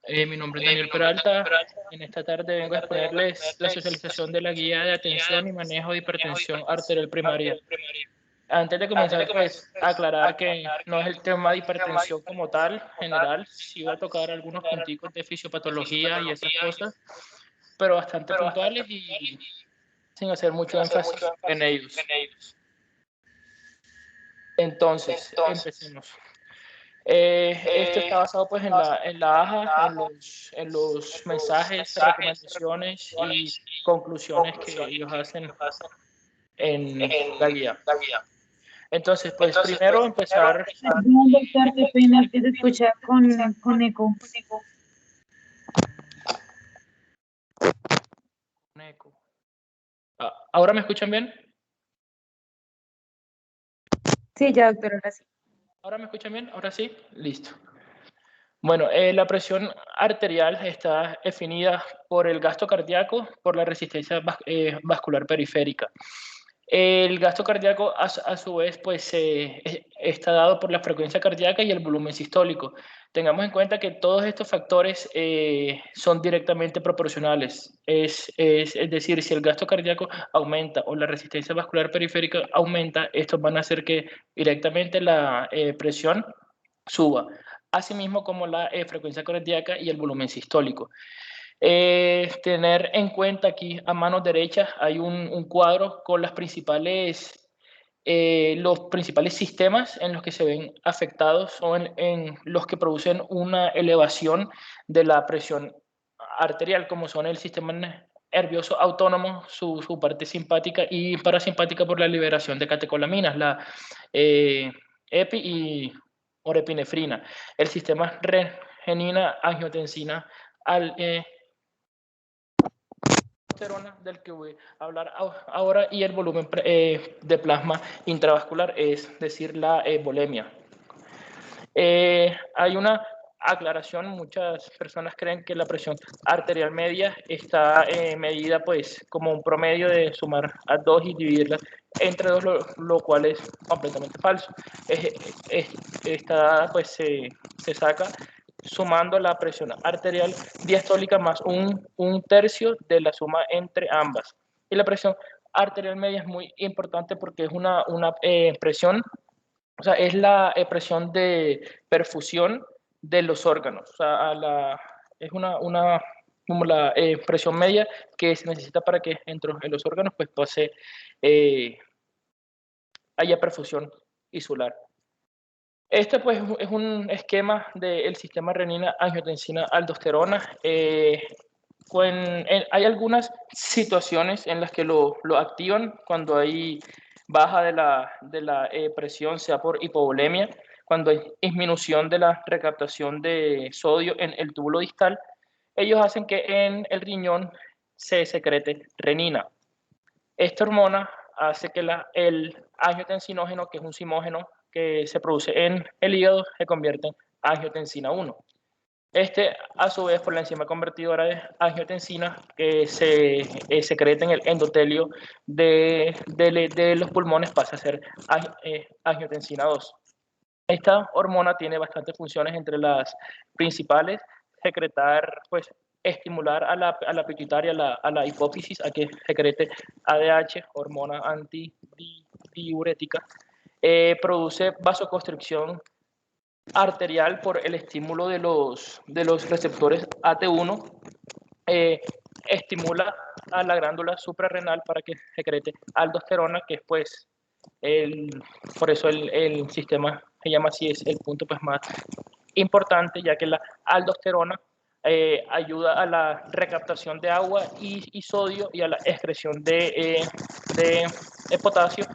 Mi nombre es Daniel Peralta. En esta tarde vengo a exponerles la socialización de la guía de atención y manejo de hipertensión arterial primaria. Antes de comenzar, pues, aclarar que no es el tema de hipertensión como tal, general. Sí va a tocar algunos punticos de fisiopatología y esas cosas, pero bastante puntuales y sin hacer mucho énfasis en ellos. Entonces, empecemos. Esto está basado pues en la AJA, en los mensajes, recomendaciones y conclusiones que ellos hacen en la guía. Entonces, pues primero empezar Perdón, doctor, qué pena, es que se escucha con eco. con eco. ¿Ahora me escuchan bien? Sí, ya, doctor, ahora sí. ¿Ahora me escuchan bien? ¿Ahora sí? Listo. Bueno, la presión arterial está definida por el gasto cardíaco, por la resistencia vascular periférica. El gasto cardíaco, a su vez, pues está dado por la frecuencia cardíaca y el volumen sistólico. Tengamos en cuenta que todos estos factores son directamente proporcionales. Es decir, si el gasto cardíaco aumenta o la resistencia vascular periférica aumenta, estos van a hacer que directamente la presión suba, asimismo como la frecuencia cardíaca y el volumen sistólico. Tener en cuenta aquí a mano derecha hay un cuadro con los principales sistemas en los que se ven afectados son en los que producen una elevación de la presión arterial, como son el sistema nervioso autónomo, su parte simpática y parasimpática por la liberación de catecolaminas, la epi y norepinefrina, el sistema renina, angiotensina, del que voy a hablar ahora, y el volumen de plasma intravascular, es decir, la volemia. Hay una aclaración, muchas personas creen que la presión arterial media está medida pues como un promedio de sumar a 2 y dividirla entre 2, lo cual es completamente falso. Esta pues se saca sumando la presión arterial diastólica más un tercio de la suma entre ambas. Y la presión arterial media es muy importante porque es una presión, o sea, es la presión de perfusión de los órganos. O sea, es como la presión media que se necesita para que entre los órganos pues pase, haya perfusión isular. Este pues es un esquema del sistema renina, angiotensina, aldosterona. Hay algunas situaciones en las que lo activan cuando hay baja de la presión, sea por hipovolemia, cuando hay disminución de la recaptación de sodio en el túbulo distal. Ellos hacen que en el riñón se secrete renina. Esta hormona hace que el angiotensinógeno, que es un simógeno que se produce en el hígado, se convierte en angiotensina 1. A su vez, por la enzima convertidora de angiotensina, que se secreta en el endotelio de los pulmones, pasa a ser angiotensina 2. Esta hormona tiene bastantes funciones, entre las principales: secretar, pues, estimular a la pituitaria, a la hipófisis, a que secrete ADH, hormona antidiurética. Produce vasoconstricción arterial por el estímulo de los receptores AT1. Estimula a la glándula suprarrenal para que secrete aldosterona, que es pues por eso el sistema se llama así, es el punto pues más importante, ya que la aldosterona ayuda a la recaptación de agua y sodio y a la excreción de potasio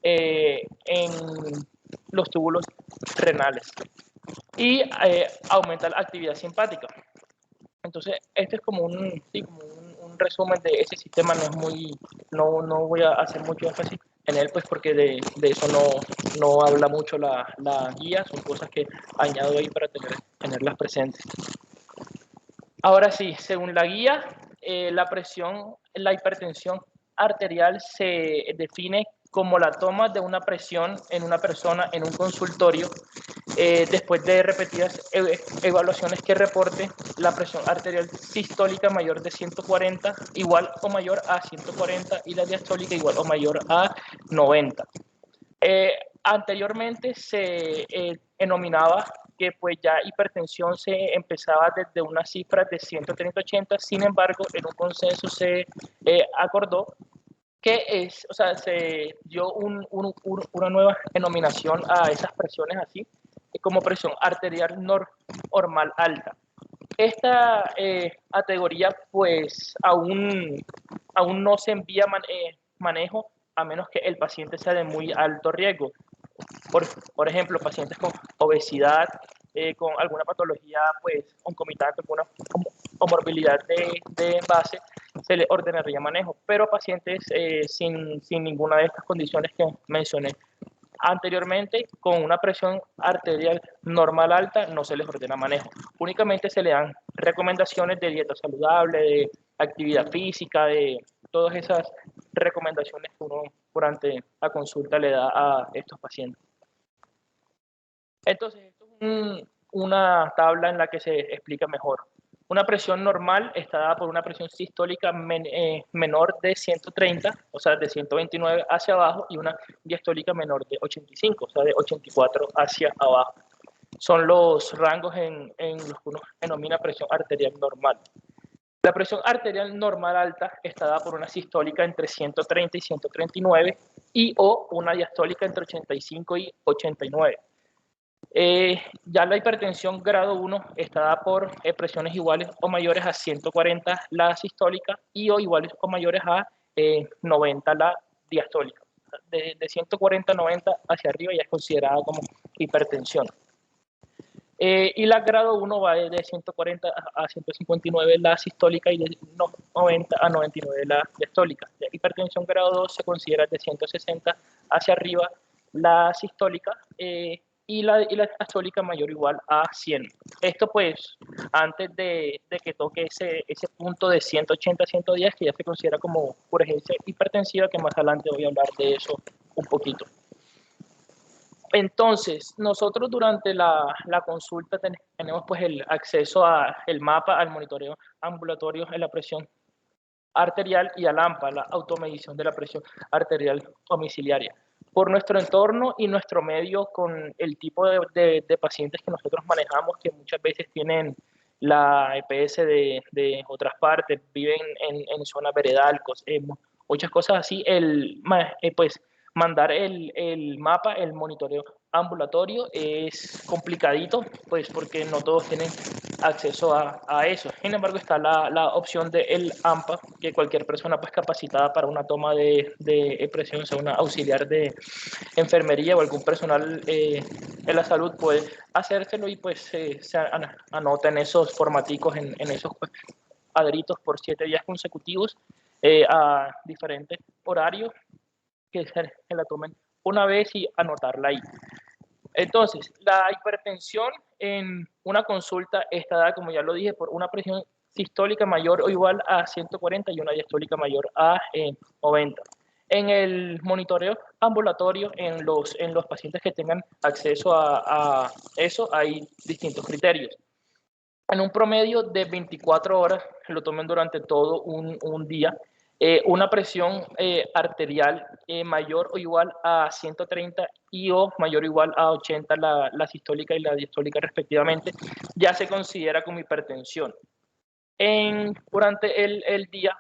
en los túbulos renales, y aumenta la actividad simpática. Entonces, este es como un resumen de ese sistema. No voy a hacer mucho énfasis en él, pues porque de eso no habla mucho la guía, son cosas que añado ahí para tenerlas presentes. Ahora sí, según la guía, la hipertensión arterial se define como la toma de una presión en una persona en un consultorio después de repetidas evaluaciones que reporte la presión arterial sistólica mayor de 140, igual o mayor a 140, y la diastólica igual o mayor a 90. Anteriormente se denominaba que pues ya hipertensión se empezaba desde una cifra de 130-80, sin embargo, en un consenso se acordó que se dio una nueva denominación a esas presiones así, como presión arterial normal alta. Esta categoría pues aún no se envía manejo a menos que el paciente sea de muy alto riesgo. Por ejemplo, pacientes con obesidad, con alguna patología pues concomitante, con una comorbilidad de base, se le ordenaría manejo, pero pacientes sin ninguna de estas condiciones que mencioné anteriormente, con una presión arterial normal alta, no se les ordena manejo. Únicamente se le dan recomendaciones de dieta saludable, de actividad física, de todas esas recomendaciones que uno durante la consulta le da a estos pacientes. Entonces, esto es una tabla en la que se explica mejor. Una presión normal está dada por una presión sistólica menor de 130, o sea, de 129 hacia abajo, y una diastólica menor de 85, o sea, de 84 hacia abajo. Son los rangos en los que uno denomina presión arterial normal. La presión arterial normal alta está dada por una sistólica entre 130 y 139 y o una diastólica entre 85 y 89. Ya la hipertensión grado 1 está dada por presiones iguales o mayores a 140 la sistólica y o iguales o mayores a 90 la diastólica. De 140 a 90 hacia arriba ya es considerada como hipertensión. Y la grado 1 va de 140 a 159 la sistólica y de 90 a 99 la diastólica. La hipertensión grado 2 se considera de 160 hacia arriba la sistólica y la diastólica mayor o igual a 100. Esto pues antes de que toque ese punto de 180 a 110 que ya se considera como urgencia hipertensiva, que más adelante voy a hablar de eso un poquito. Entonces, nosotros durante la consulta tenemos pues el acceso al mapa, al monitoreo ambulatorio en la presión arterial y al AMPA, la automedición de la presión arterial domiciliaria. Por nuestro entorno y nuestro medio, con el tipo de pacientes que nosotros manejamos, que muchas veces tienen la EPS de otras partes, viven en zona veredal, muchas cosas así, pues mandar el mapa, el monitoreo ambulatorio es complicadito, pues porque no todos tienen acceso a eso. Sin embargo, está la opción del AMPA, que cualquier persona pues capacitada para una toma de presión, o sea, una auxiliar de enfermería o algún personal de la salud puede hacérselo y pues se anota en esos formaticos, en esos cuadritos por 7 días consecutivos a diferentes horarios que se la tomen una vez y anotarla ahí. Entonces, la hipertensión en una consulta está dada, como ya lo dije, por una presión sistólica mayor o igual a 140 y una diastólica mayor a 90. En el monitoreo ambulatorio, en los pacientes que tengan acceso a eso, hay distintos criterios. En un promedio de 24 horas, lo tomen durante todo un día, una presión arterial mayor o igual a 130 y o mayor o igual a 80 la sistólica y la diastólica respectivamente, ya se considera como hipertensión. Durante el día,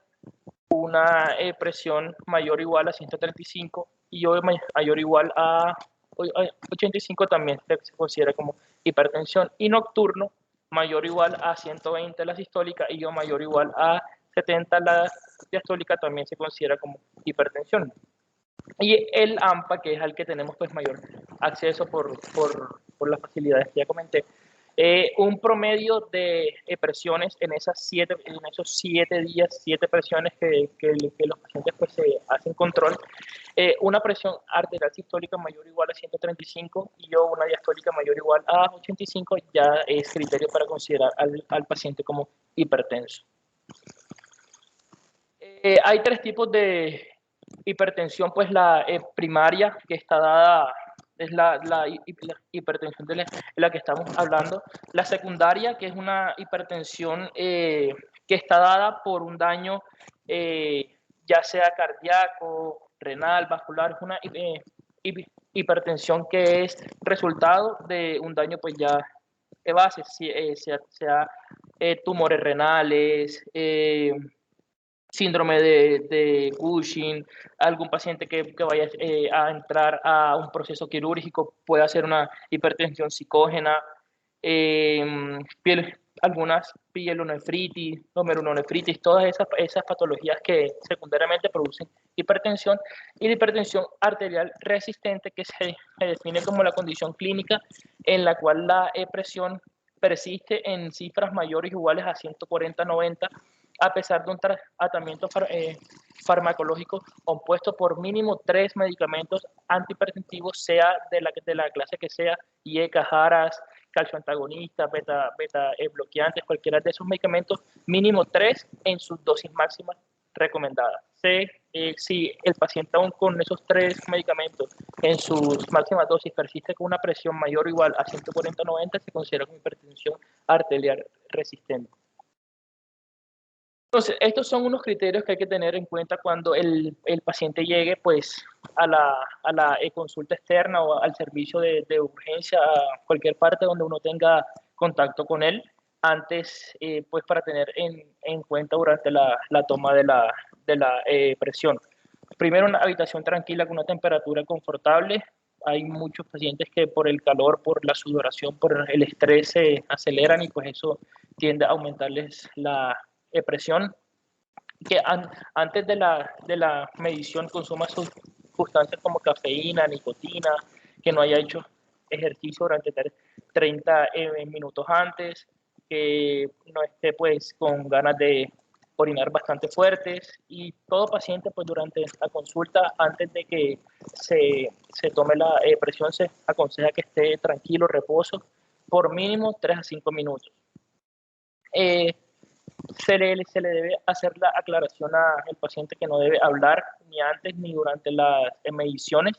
una presión mayor o igual a 135 y o mayor o igual a 85 también se considera como hipertensión. Y nocturno, mayor o igual a 120 la sistólica y o mayor o igual a 70 la diastólica también se considera como hipertensión. Y el AMPA, que es al que tenemos pues mayor acceso por las facilidades que ya comenté, un promedio de presiones en esos 7 días, 7 presiones que los pacientes pues se hacen control, una presión arterial sistólica mayor o igual a 135 y o una diastólica mayor o igual a 85 ya es criterio para considerar al paciente como hipertenso. Hay 3 tipos de hipertensión, pues la primaria, que está dada es la hipertensión de la que estamos hablando. La secundaria, que es una hipertensión que está dada por un daño ya sea cardíaco, renal, vascular, es una hipertensión que es resultado de un daño pues ya de base, sea tumores renales, síndrome de Cushing, algún paciente que vaya a entrar a un proceso quirúrgico puede hacer una hipertensión psicógena, eh, algunas pielonefritis, glomerulonefritis, todas esas patologías que secundariamente producen hipertensión, y la hipertensión arterial resistente, que se define como la condición clínica en la cual la presión persiste en cifras mayores o iguales a 140-90 a pesar de un tratamiento farmacológico compuesto por mínimo 3 medicamentos antihipertensivos, sea de la clase que sea, IECA, JARAS, calcio antagonista, beta bloqueantes, cualquiera de esos medicamentos, mínimo 3 en sus dosis máximas recomendadas. Si el paciente aún con esos 3 medicamentos en sus máximas dosis persiste con una presión mayor o igual a 140-90, se considera como hipertensión arterial resistente. Entonces, estos son unos criterios que hay que tener en cuenta cuando el paciente llegue pues, a la consulta externa o al servicio de urgencia, a cualquier parte donde uno tenga contacto con él, antes pues para tener en cuenta durante la toma de la presión. Primero, una habitación tranquila con una temperatura confortable. Hay muchos pacientes que por el calor, por la sudoración, por el estrés se aceleran y pues eso tiende a aumentarles la presión, que antes de la medición consuma sustancias como cafeína, nicotina, que no haya hecho ejercicio durante 30 minutos antes, que no esté pues con ganas de orinar bastante fuertes, y todo paciente pues durante la consulta antes de que se tome la presión se aconseja que esté tranquilo, reposo, por mínimo 3 a 5 minutos. Se le debe hacer la aclaración al paciente que no debe hablar ni antes ni durante las mediciones,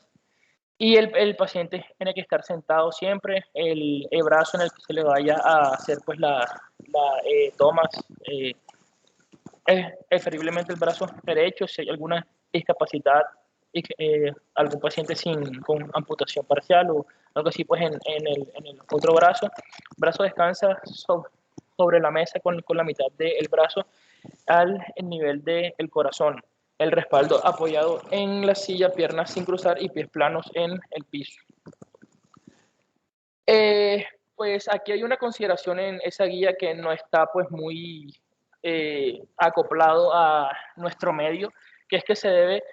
y el paciente tiene que estar sentado siempre, el brazo en el que se le vaya a hacer pues tomas, preferiblemente el brazo derecho. Si hay alguna discapacidad, algún paciente con amputación parcial o algo así, pues en el otro brazo descansa sobre la mesa con la mitad del brazo al nivel del corazón. El respaldo apoyado en la silla, piernas sin cruzar y pies planos en el piso. Pues aquí hay una consideración en esa guía que no está pues muy acoplado a nuestro medio, que es que se debe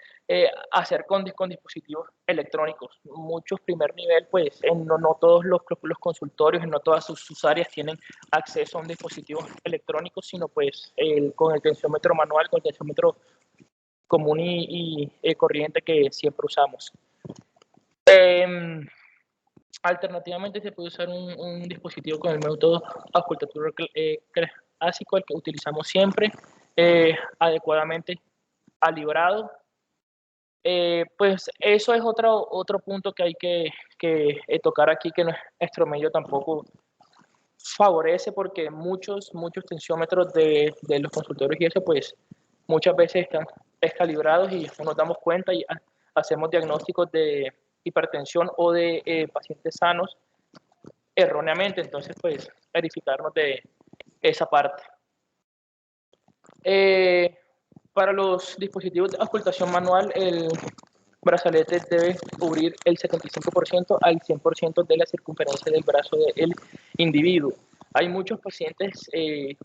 hacer con dispositivos electrónicos. Muchos primer nivel, pues no todos los consultorios, no todas sus áreas tienen acceso a un dispositivo electrónico, sino pues con el tensiómetro manual, con el tensiómetro común y corriente que siempre usamos. Alternativamente se puede usar un dispositivo con el método auscultatorio clásico, el que utilizamos siempre, adecuadamente calibrado. Pues eso es otro punto que hay que tocar aquí, que nuestro medio tampoco favorece, porque muchos tensiómetros de los consultorios y eso, pues muchas veces están descalibrados y nos damos cuenta y hacemos diagnósticos de hipertensión o de pacientes sanos erróneamente. Entonces, pues verificarnos de esa parte. Para los dispositivos de auscultación manual, el brazalete debe cubrir el 75% al 100% de la circunferencia del brazo del individuo. Hay muchos pacientes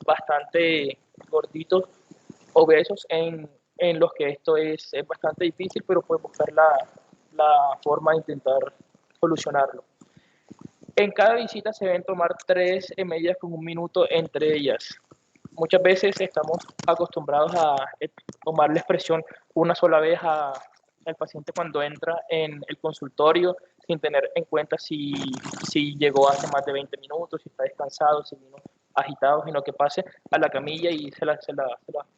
bastante gorditos, obesos, en los que esto es bastante difícil, pero puedes buscar la forma de intentar solucionarlo. En cada visita se deben tomar 3 medidas con 1 minuto entre ellas. Muchas veces estamos acostumbrados a tomar la expresión una sola vez al paciente cuando entra en el consultorio, sin tener en cuenta si llegó hace más de 20 minutos, si está descansado, si vino agitado, sino que pase a la camilla y se la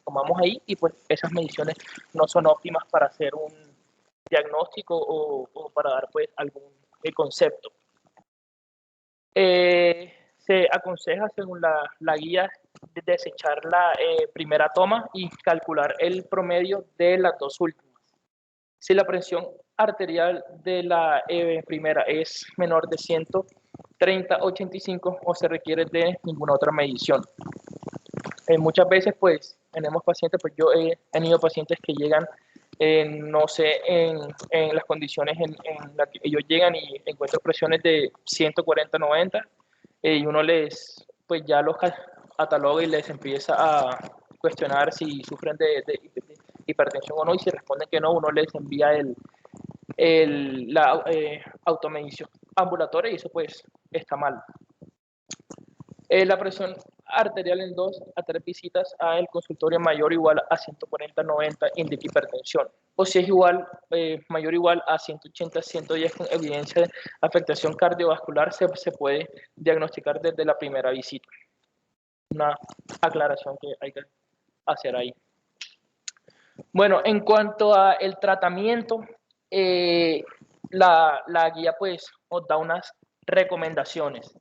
tomamos ahí, y pues esas mediciones no son óptimas para hacer un diagnóstico o para dar pues algún concepto. Se aconseja, según la guía, desechar la primera toma y calcular el promedio de las dos últimas. Si la presión arterial de la primera es menor de 130/85 o se requiere de ninguna otra medición. Muchas veces, pues, tenemos pacientes, pues yo he tenido pacientes que llegan, no sé, en las condiciones en las que ellos llegan y encuentran presiones de 140/90 y uno pues ya los cataloga y les empieza a cuestionar si sufren de hipertensión o no, y si responden que no, uno les envía la automedición ambulatoria y eso pues está mal. La presión arterial en 2 a 3 visitas al consultorio mayor o igual a 140/90 indica hipertensión. O si es igual, mayor o igual a 180/110 con evidencia de afectación cardiovascular, se puede diagnosticar desde la primera visita. Una aclaración que hay que hacer ahí. Bueno, en cuanto al tratamiento, la guía pues nos da unas recomendaciones.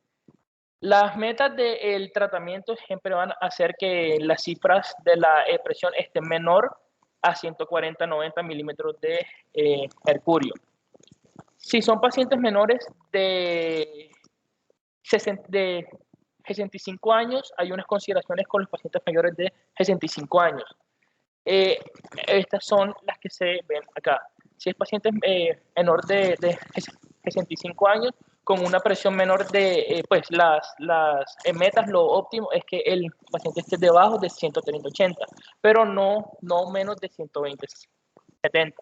Las metas del tratamiento siempre van a hacer que las cifras de la presión estén menor a 140/90 milímetros de mercurio. Si son pacientes menores de 65 años, hay unas consideraciones con los pacientes mayores de 65 años. Estas son las que se ven acá. Si es paciente menor de 65 años, con una presión menor de, pues las metas, lo óptimo es que el paciente esté debajo de 130/80, pero no menos de 120/70.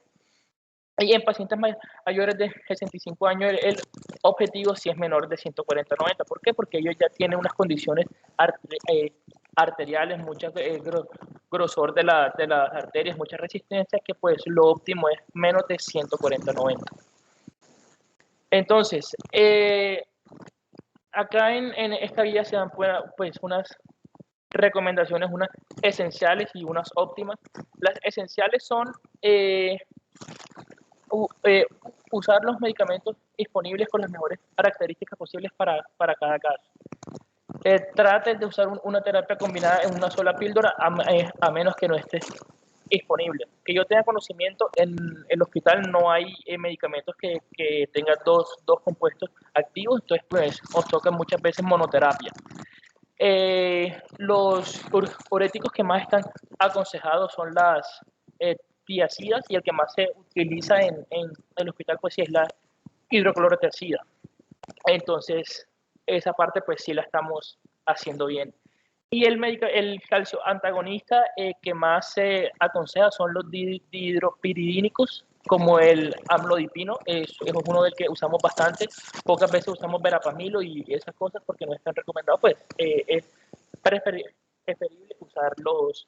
Y en pacientes mayores de 65 años, el objetivo sí es menor de 140/90. ¿Por qué? Porque ellos ya tienen unas condiciones arteriales, mucho grosor de las arterias, mucha resistencia, que pues lo óptimo es menos de 140/90. Entonces, acá en esta guía se dan pues unas recomendaciones, unas esenciales y unas óptimas. Las esenciales son usar los medicamentos disponibles con las mejores características posibles para cada caso. Trate de usar una terapia combinada en una sola píldora a menos que no esté disponible. Que yo tenga conocimiento, en el hospital no hay medicamentos que tengan dos compuestos activos, entonces pues nos toca muchas veces monoterapia. Los uréticos que más están aconsejados son las tiazidas, y el que más se utiliza en el hospital pues sí es la hidroclorotiazida. Entonces esa parte pues sí la estamos haciendo bien. Y el calcio antagonista que más se aconseja son los dihidropiridínicos, como el amlodipino, es uno del que usamos bastante. Pocas veces usamos verapamilo y esas cosas porque no están recomendados, pues es preferible usar los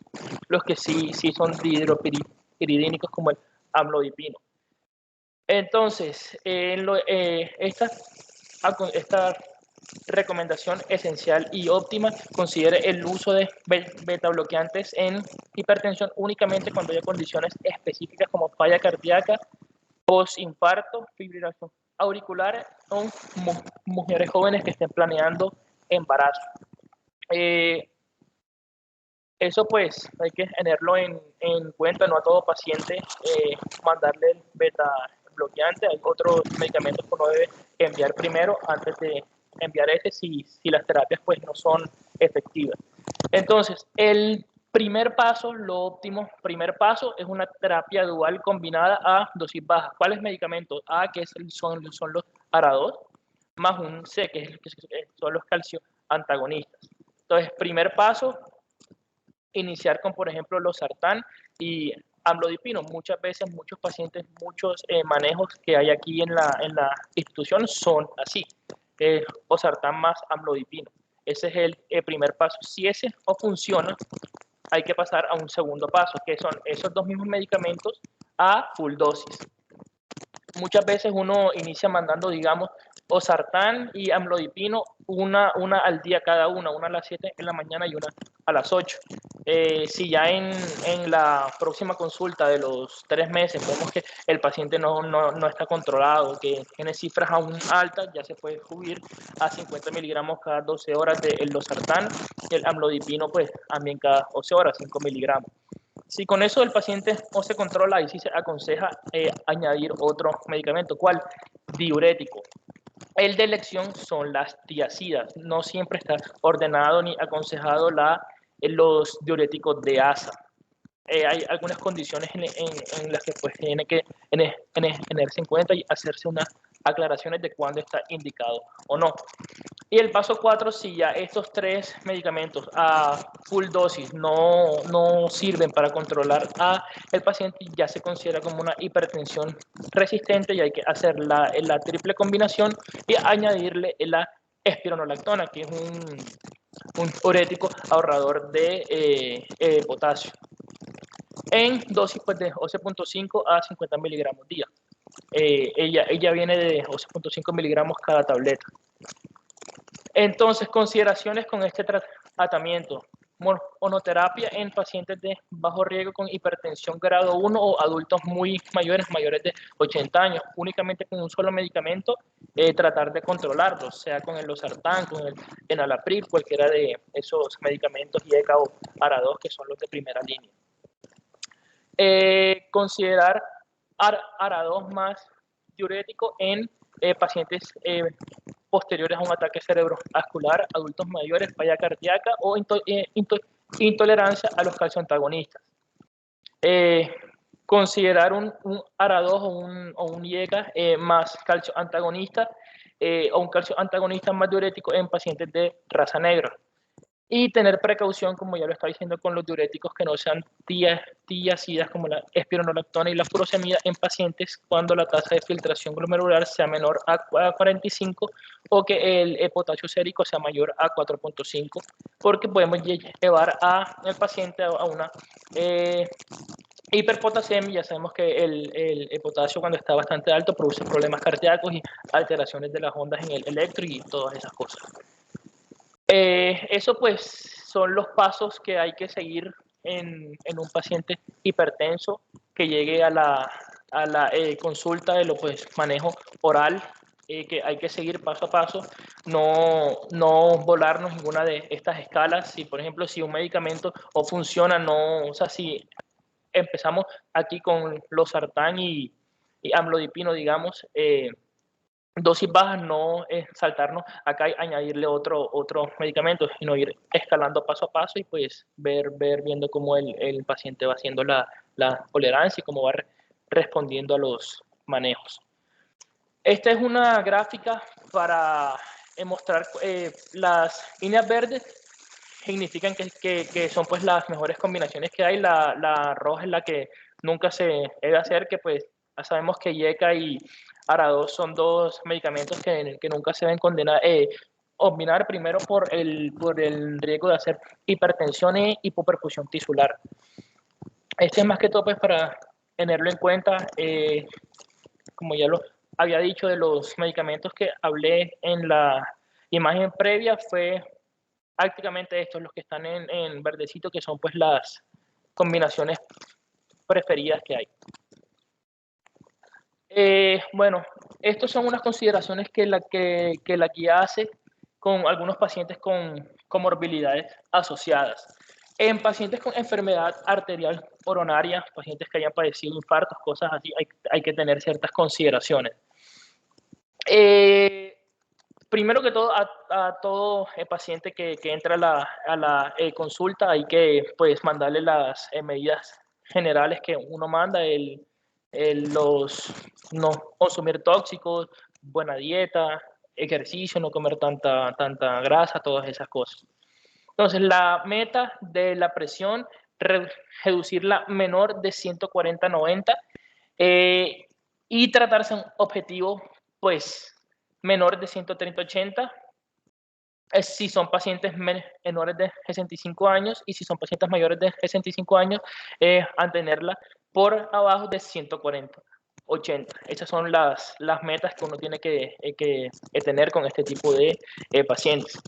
que sí son dihidropiridínicos, como el amlodipino. Entonces, esta recomendación esencial y óptima considere el uso de beta bloqueantes en hipertensión únicamente cuando haya condiciones específicas como falla cardíaca, postinfarto, fibrilación auricular o mujeres jóvenes que estén planeando embarazo. Eso pues hay que tenerlo en cuenta, no a todo paciente mandarle el beta bloqueante. Hay otros medicamentos que uno debe enviar primero antes de enviar ese si las terapias pues no son efectivas. Entonces, el primer paso, lo óptimo, primer paso es una terapia dual combinada a dosis baja. ¿Cuáles medicamentos? A, que son los ARA2, más un C, que son los calcio antagonistas. Entonces, primer paso, iniciar con, por ejemplo, los sartán y amlodipino. Muchas veces, muchos pacientes, muchos manejos que hay aquí en la institución son así, o sartán más amlodipino. Ese es el primer paso. Si ese no funciona, hay que pasar a un segundo paso, que son esos dos mismos medicamentos a full dosis. muchas veces uno inicia mandando, digamos, Losartán y amlodipino, una al día cada una a las 7 de la mañana y una a las 8. Si ya en la próxima consulta de los 3 meses vemos que el paciente no está controlado, que tiene cifras aún altas, ya se puede subir a 50 miligramos cada 12 horas del Losartán y el amlodipino pues también cada 12 horas, 5 miligramos. Si con eso el paciente no se controla, ahí sí se aconseja añadir otro medicamento. ¿Cuál? Diurético. El de elección son las tiazidas. No siempre está ordenado ni aconsejado los diuréticos de ASA. Hay algunas condiciones en las que pues tiene que tenerse en cuenta y hacerse unas aclaraciones de cuándo está indicado o no. Y el paso 4, si ya estos 3 medicamentos a full dosis no sirven para controlar al paciente, ya se considera como una hipertensión resistente y hay que hacer la triple combinación y añadirle la espironolactona, que es un diurético ahorrador de potasio, en dosis pues, de 11.5 a 50 miligramos día. Ella viene de 11.5 miligramos cada tableta. Entonces, consideraciones con este tratamiento. Monoterapia en pacientes de bajo riesgo con hipertensión grado 1 o adultos muy mayores de 80 años. Únicamente con un solo medicamento, tratar de controlarlo, sea con el Losartán, con el enalapril, cualquiera de esos medicamentos IECA o ARA2, que son los de primera línea. Considerar ARA2 más diurético en pacientes posteriores a un ataque cerebrovascular, adultos mayores, falla cardíaca o intolerancia a los calcioantagonistas. Considerar un ARA2 o un IECA más calcioantagonista o un calcioantagonista más diurético en pacientes de raza negra. Y tener precaución, como ya lo estaba diciendo, con los diuréticos que no sean tiazidas como la espironolactona y la furosemida en pacientes cuando la tasa de filtración glomerular sea menor a 45 o que el potasio sérico sea mayor a 4.5, porque podemos llevar al paciente a una hiperpotasemia. Ya sabemos que el potasio cuando está bastante alto produce problemas cardíacos y alteraciones de las ondas en el electro y todas esas cosas. Eso pues son los pasos que hay que seguir en un paciente hipertenso que llegue a la consulta de manejo oral, que hay que seguir paso a paso, no volarnos ninguna de estas escalas. Si por ejemplo si un medicamento o funciona, o sea, si empezamos aquí con Losartán y amlodipino, digamos, dosis bajas, no saltarnos acá y añadirle otro medicamento, sino ir escalando paso a paso y pues viendo cómo el paciente va haciendo la tolerancia y cómo va respondiendo a los manejos. Esta es una gráfica para mostrar las líneas verdes significan que son pues las mejores combinaciones que hay. La roja es la que nunca se debe hacer, que pues ya sabemos que IECA y ARA2 son dos medicamentos que nunca se deben combinar, primero por el riesgo de hacer hipertensión e hipoperfusión tisular. Este es más que todo pues para tenerlo en cuenta, como ya lo había dicho, de los medicamentos que hablé en la imagen previa, fue prácticamente estos los que están en verdecito, que son pues las combinaciones preferidas que hay. Bueno, estas son unas consideraciones que la guía hace con algunos pacientes con comorbilidades asociadas. En pacientes con enfermedad arterial coronaria, pacientes que hayan padecido infartos, cosas así, hay que tener ciertas consideraciones. Primero que todo, a todo paciente que entra a la consulta hay que pues mandarle las medidas generales que uno manda, no consumir tóxicos, buena dieta, ejercicio, no comer tanta grasa, todas esas cosas. Entonces, la meta de la presión, reducirla menor de 140/90 y tratarse un objetivo, pues, menor de 130/80, si son pacientes menores de 65 años y si son pacientes mayores de 65 años, mantenerla por abajo de 140. 80. Esas son las metas que uno tiene que tener con este tipo de pacientes.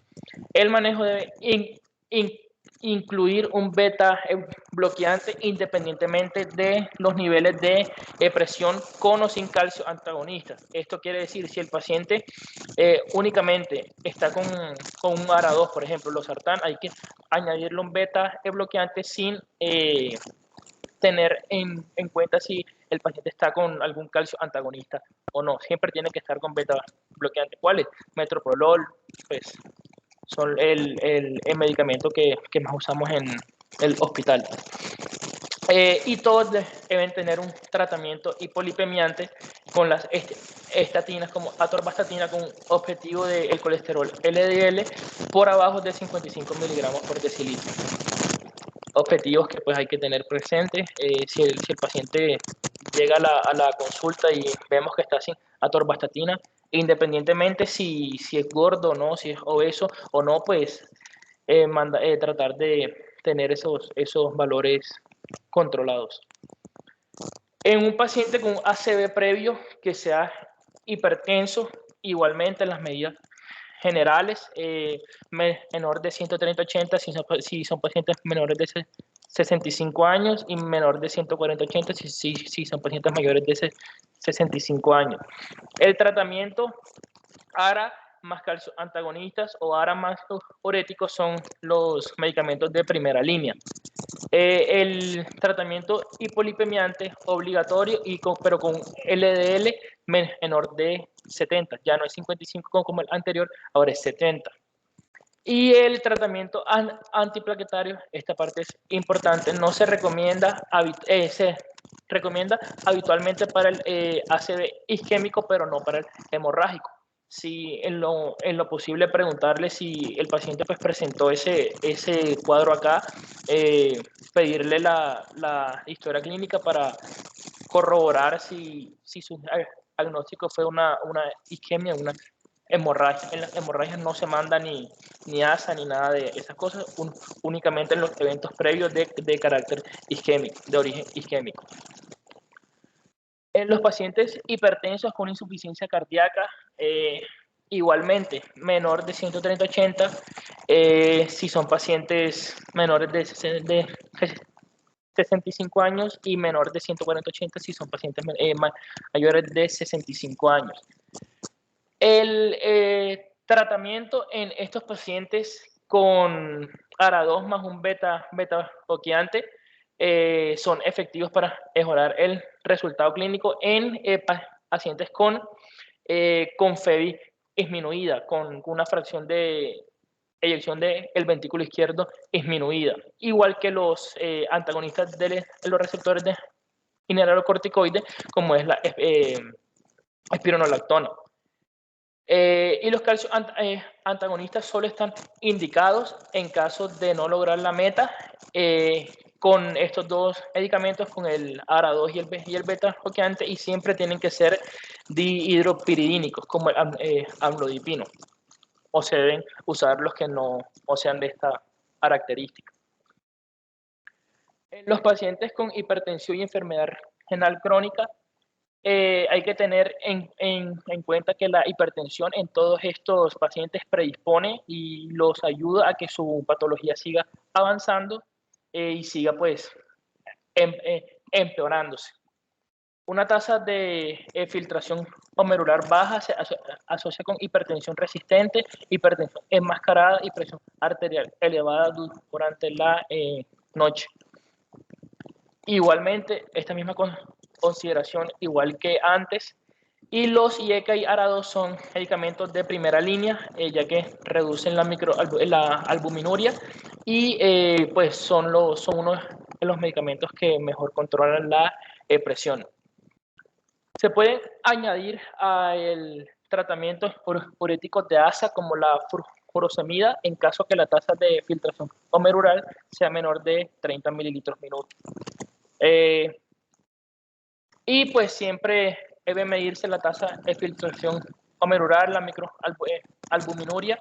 El manejo debe incluir un beta bloqueante independientemente de los niveles de presión con o sin calcio antagonistas. Esto quiere decir, si el paciente únicamente está con un ARA2, por ejemplo, los sartán, hay que añadirle un beta bloqueante sin tener en cuenta si el paciente está con algún calcio antagonista o no. Siempre tiene que estar con beta bloqueante. ¿Cuáles? Metoprolol, pues son el medicamento que más usamos en el hospital. Y todos deben tener un tratamiento hipolipemiante con las estatinas como atorvastatina con objetivo del colesterol LDL por abajo de 55 miligramos por decilitro. Objetivos que pues hay que tener presentes. Si el paciente llega a la consulta y vemos que está sin atorvastatina, independientemente si es gordo o no, si es obeso o no, pues tratar de tener esos valores controlados. En un paciente con ACV previo que sea hipertenso, igualmente las medidas generales, menor de 130-80 si son pacientes menores de 65 años y menor de 140-80 si son pacientes mayores de 65 años. El tratamiento ARA más calcio antagonistas o ARA más uréticos son los medicamentos de primera línea. El tratamiento hipolipemiante obligatorio, pero con LDL menor de 70, ya no es 55 como el anterior, ahora es 70. Y el tratamiento antiplaquetario, esta parte es importante, no se recomienda, se recomienda habitualmente para el ACV isquémico, pero no para el hemorrágico. Si en lo posible preguntarle si el paciente pues presentó ese cuadro acá, pedirle la historia clínica para corroborar si su diagnóstico fue una isquemia, una hemorragia. En las hemorragias no se manda ni ASA ni nada de esas cosas, únicamente en los eventos previos de carácter isquémico, de origen isquémico. En los pacientes hipertensos con insuficiencia cardíaca, igualmente, menor de 130-80, si son pacientes menores de 65 años y menor de 140-80 si son pacientes mayores de 65 años. El tratamiento en estos pacientes con ARA2 más un beta bloqueante son efectivos para mejorar el resultado clínico en pacientes con FEBI disminuida, con una fracción de eyección del ventrículo izquierdo disminuida, igual que los antagonistas de los receptores de mineralocorticoides, como es la espironolactona. Y los calcios antagonistas solo están indicados en caso de no lograr la meta con estos dos medicamentos, con el ARA2 y el beta bloqueante, y siempre tienen que ser dihidropiridínicos, como el amlodipino, o se deben usar los que no sean de esta característica. En los pacientes con hipertensión y enfermedad renal crónica, hay que tener en cuenta que la hipertensión en todos estos pacientes predispone y los ayuda a que su patología siga avanzando y siga pues empeorándose. Una tasa de filtración glomerular baja se asocia con hipertensión resistente, hipertensión enmascarada y presión arterial elevada durante la noche. Igualmente, esta misma consideración, igual que antes, y los IECA y ARA2 son medicamentos de primera línea, ya que reducen la albuminuria y pues son uno de los medicamentos que mejor controlan la presión. Se puede añadir al tratamiento urético de ASA como la furosemida en caso que la tasa de filtración glomerular sea menor de 30 mililitros minuto. Y pues siempre debe medirse la tasa de filtración glomerular, la microalbuminuria,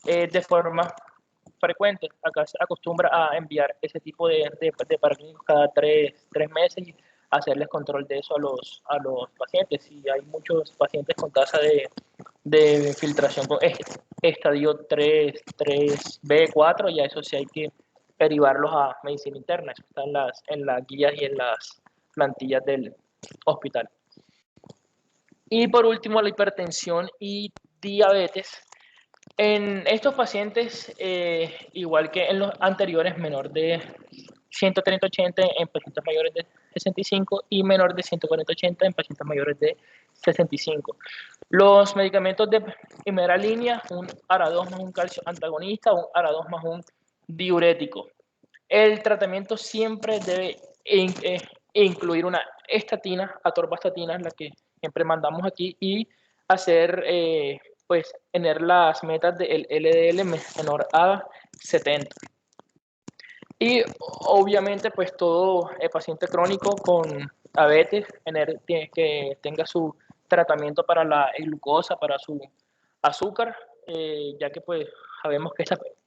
de forma frecuente. Acá se acostumbra a enviar ese tipo de paraclínicos cada tres meses hacerles control de eso a los pacientes. Si hay muchos pacientes con tasa de filtración con estadio 3, 3B, 4, ya eso sí hay que derivarlos a medicina interna. Eso está en las guías y en las plantillas del hospital. Y por último, la hipertensión y diabetes. En estos pacientes, igual que en los anteriores, menor de 130-80 en pacientes mayores de 65 y menor de 140-80 en pacientes mayores de 65. Los medicamentos de primera línea, un ARA2 más un calcio antagonista, un ARA2 más un diurético. El tratamiento siempre debe incluir una estatina, atorvastatina, la que siempre mandamos aquí, y hacer, pues, tener las metas del LDL menor a 70. Y obviamente, pues, todo el paciente crónico con diabetes tiene que tenga su tratamiento para la glucosa, para su azúcar, ya que, pues, sabemos que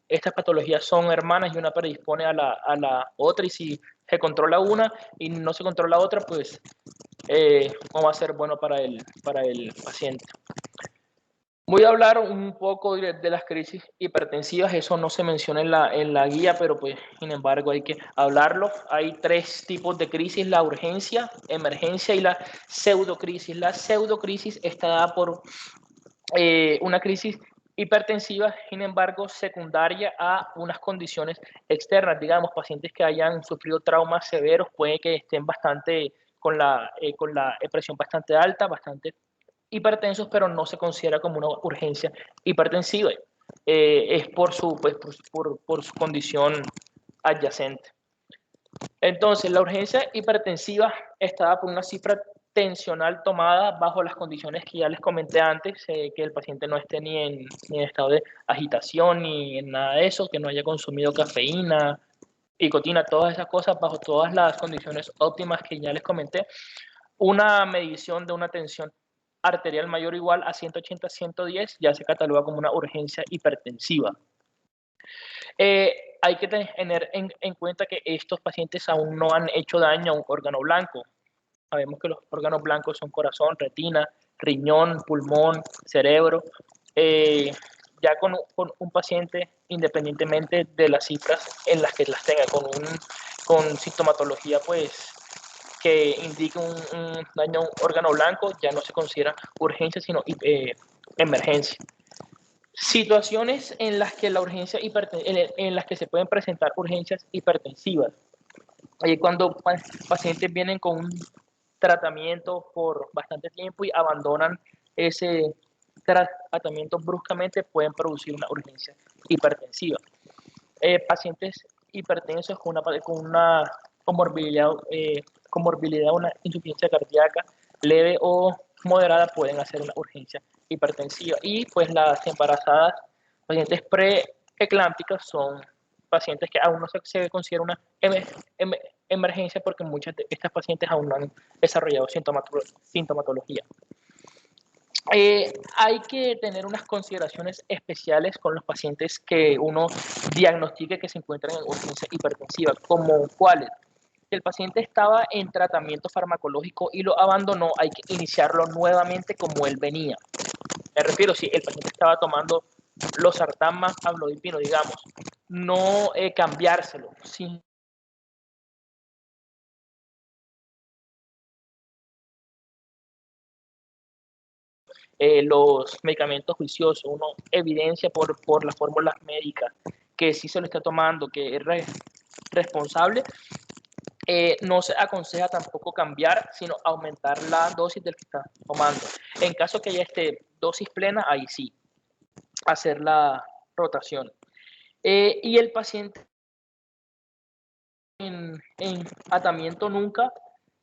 estas patologías son hermanas y una predispone a la otra, y si se controla una y no se controla otra, pues no va a ser bueno para el paciente. Voy a hablar un poco de las crisis hipertensivas. Eso no se menciona en la guía, pero pues sin embargo hay que hablarlo. Hay tres tipos de crisis: la urgencia, emergencia y la pseudocrisis. La pseudocrisis está dada por una crisis hipertensiva, sin embargo, secundaria a unas condiciones externas. Digamos, pacientes que hayan sufrido traumas severos, puede que estén bastante con la presión bastante alta, bastante hipertensos, pero no se considera como una urgencia hipertensiva. Es por su, pues, por su condición adyacente. Entonces, la urgencia hipertensiva está dada por una cifra tensional tomada bajo las condiciones que ya les comenté antes, que el paciente no esté ni en estado de agitación ni en nada de eso, que no haya consumido cafeína, picotina, todas esas cosas, bajo todas las condiciones óptimas que ya les comenté. Una medición de una tensión arterial mayor o igual a 180-110 ya se cataloga como una urgencia hipertensiva. Hay que tener en cuenta que estos pacientes aún no han hecho daño a un órgano blanco. Sabemos que los órganos blancos son corazón, retina, riñón, pulmón, cerebro. Ya con un paciente, independientemente de las cifras en las que las tenga, con sintomatología pues que indique un daño a un órgano blanco, ya no se considera urgencia, sino emergencia. Situaciones en las que la urgencia en las que se pueden presentar urgencias hipertensivas. Cuando pacientes vienen con un tratamiento por bastante tiempo y abandonan ese tratamiento bruscamente, pueden producir una urgencia hipertensiva. Pacientes hipertensos con una comorbilidad, una insuficiencia cardíaca leve o moderada pueden hacer una urgencia hipertensiva. Y pues las embarazadas, pacientes preeclámpticas, son pacientes que aún no se considera una emergencia porque muchas de estas pacientes aún no han desarrollado sintomatología. Hay que tener unas consideraciones especiales con los pacientes que uno diagnostique que se encuentran en urgencia hipertensiva, como cuáles. Si el paciente estaba en tratamiento farmacológico y lo abandonó, hay que iniciarlo nuevamente como él venía. Me refiero, si el paciente estaba tomando losartán más amlodipino, digamos, no cambiárselo, sino los medicamentos juiciosos, uno evidencia por las fórmulas médicas que sí se lo está tomando, que es responsable, no se aconseja tampoco cambiar, sino aumentar la dosis del que está tomando. En caso que ya esté dosis plena, ahí sí, hacer la rotación. Y el paciente en tratamiento nunca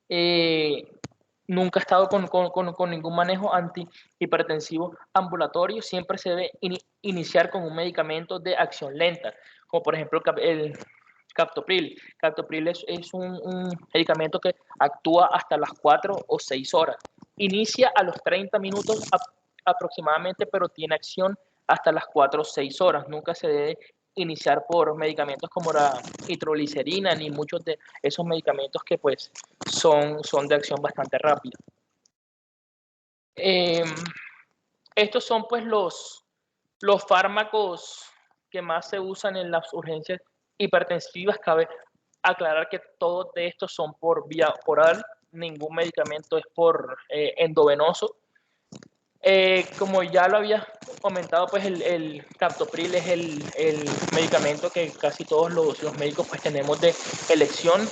ha estado con ningún manejo antihipertensivo ambulatorio. Siempre se debe iniciar con un medicamento de acción lenta, como por ejemplo el captopril. Captopril es un medicamento que actúa hasta las 4 o 6 horas. Inicia a los 30 minutos aproximadamente, pero tiene acción hasta las 4 o 6 horas. Nunca se debe iniciar por medicamentos como la nitroglicerina ni muchos de esos medicamentos que pues son de acción bastante rápida. Estos son pues los fármacos que más se usan en las urgencias hipertensivas. Cabe aclarar que todos de estos son por vía oral, ningún medicamento es por endovenoso. Como ya lo había comentado, pues el captopril es el medicamento que casi todos los médicos pues tenemos de elección.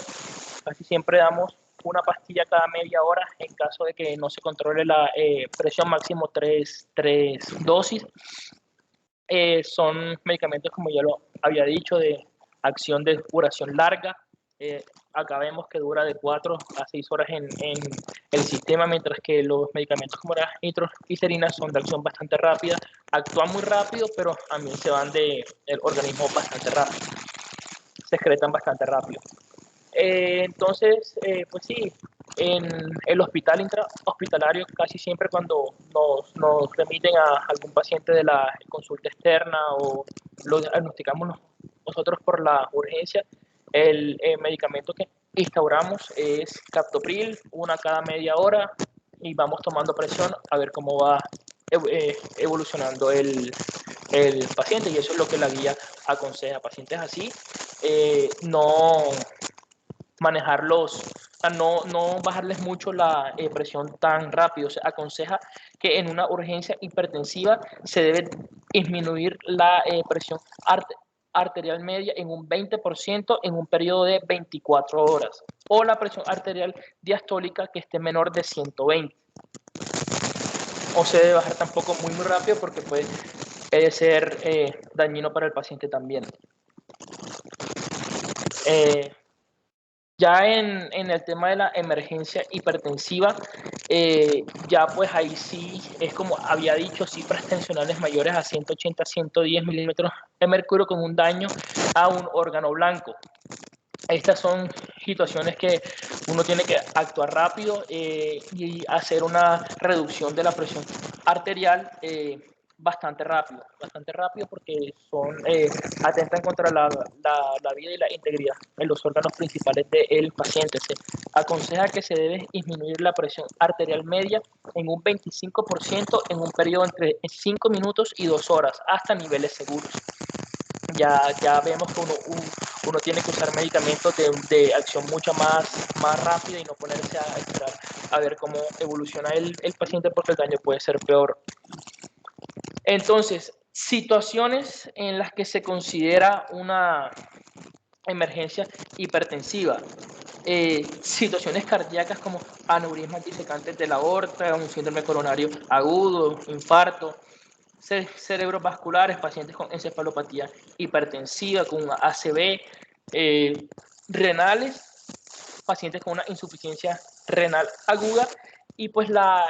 Casi siempre damos una pastilla cada media hora en caso de que no se controle la presión, máximo tres dosis. Son medicamentos, como ya lo había dicho, de acción de duración larga. Acá vemos que dura de 4 a 6 horas en el sistema, mientras que los medicamentos como la nitroglicerina son de acción bastante rápida, actúan muy rápido, pero también se van del organismo bastante rápido, se excretan bastante rápido. Entonces, pues sí, en el hospital intrahospitalario casi siempre cuando nos remiten a algún paciente de la consulta externa o lo diagnosticamos nosotros por la urgencia, el medicamento que instauramos es captopril, una cada media hora, y vamos tomando presión a ver cómo va evolucionando el paciente, y eso es lo que la guía aconseja a pacientes así. No manejarlos, o sea, no bajarles mucho la presión tan rápido. Se aconseja que en una urgencia hipertensiva se debe disminuir la presión arterial media en un 20% en un periodo de 24 horas, o la presión arterial diastólica que esté menor de 120. O se debe bajar tampoco muy rápido porque puede ser dañino para el paciente también. Ya en el tema de la emergencia hipertensiva, ya pues ahí sí es como había dicho, cifras tensionales mayores a 180, 110 milímetros de mercurio con un daño a un órgano blanco. Estas son situaciones que uno tiene que actuar rápido y hacer una reducción de la presión arterial bastante rápido porque atentan contra la vida y la integridad en los órganos principales del paciente. Se aconseja que se debe disminuir la presión arterial media en un 25% en un periodo entre 5 minutos y 2 horas hasta niveles seguros. Ya vemos que uno tiene que usar medicamentos de acción mucho más rápida y no ponerse a esperar a ver cómo evoluciona el paciente porque el daño puede ser peor. Entonces, situaciones en las que se considera una emergencia hipertensiva. Situaciones cardíacas como aneurismas disecantes de la aorta, un síndrome coronario agudo, infarto, cerebrovasculares, pacientes con encefalopatía hipertensiva, con una ACV, renales, pacientes con una insuficiencia renal aguda, y pues la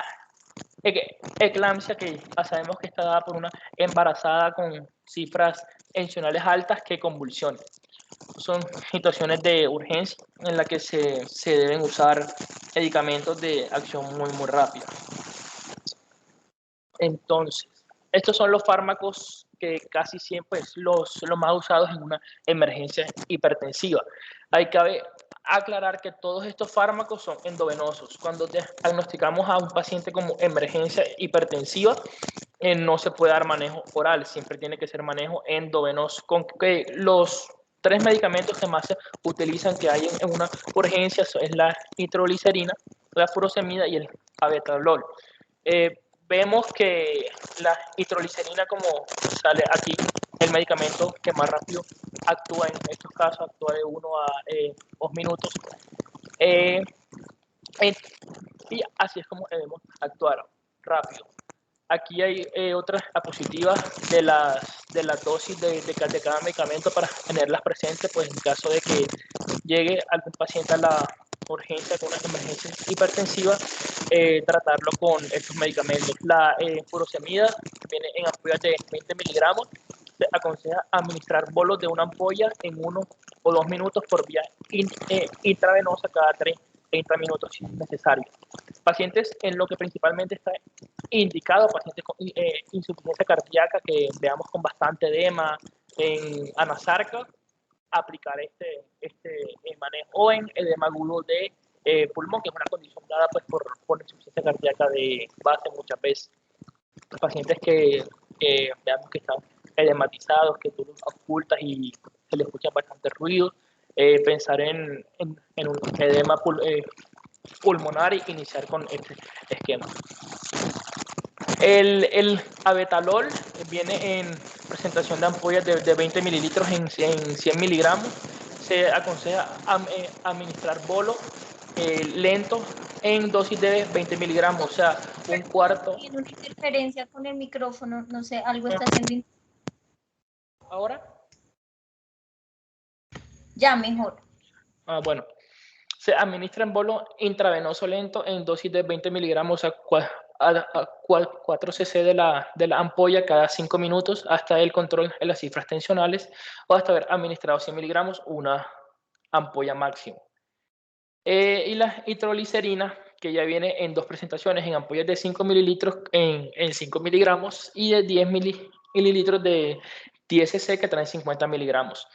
eclampsia, que ya sabemos que está dada por una embarazada con cifras tensionales altas que convulsionan. Son situaciones de urgencia en las que se deben usar medicamentos de acción muy rápida. Entonces, estos son los fármacos que casi siempre es los más usados en una emergencia hipertensiva. Hay que aclarar que todos estos fármacos son endovenosos. Cuando diagnosticamos a un paciente como emergencia hipertensiva, no se puede dar manejo oral, siempre tiene que ser manejo endovenoso. Con que los 3 medicamentos que más se utilizan que hay en una urgencia es la nitroglicerina, la furosemida y el abetalol. Vemos que la nitroglicerina, como sale aquí, el medicamento que más rápido actúa en estos casos, actúa de 1 a 2 minutos. Y así es como debemos actuar, rápido. Aquí hay otras diapositivas de las dosis de cada medicamento para tenerlas presentes, pues en caso de que llegue algún paciente a la urgencia con una emergencia hipertensiva, tratarlo con estos medicamentos. La furosemida viene en ampollas de 20 miligramos. Se aconseja administrar bolos de una ampolla en 1 o 2 minutos por vía intravenosa cada 30 minutos si es necesario. Pacientes en lo que principalmente está indicado, pacientes con insuficiencia cardíaca, que veamos con bastante edema, anasarca, aplicar este manejo, o en edema agudo de pulmón, que es una condición dada pues, por insuficiencia cardíaca de base muchas veces. Los pacientes que veamos que están edematizados, que tú los ocultas y se les escucha bastante ruido, pensar en un edema pulmonar y iniciar con este esquema. El abetalol viene en presentación de ampollas de 20 mililitros en 100 miligramos. Se aconseja administrar bolo lento en dosis de 20 miligramos, o sea, un cuarto. Tiene una interferencia con el micrófono, no sé, algo está haciendo. ¿Ahora? Ya, mejor. Bueno. Se administra en bolo intravenoso lento en dosis de 20 miligramos a 4 cc de la ampolla cada 5 minutos hasta el control en las cifras tensionales o hasta haber administrado 100 miligramos una ampolla máximo. Y la nitroglicerina, que ya viene en dos presentaciones, en ampollas de 5 mililitros en 5 miligramos y de 10 mililitros de 10 cc que traen 50 miligramos.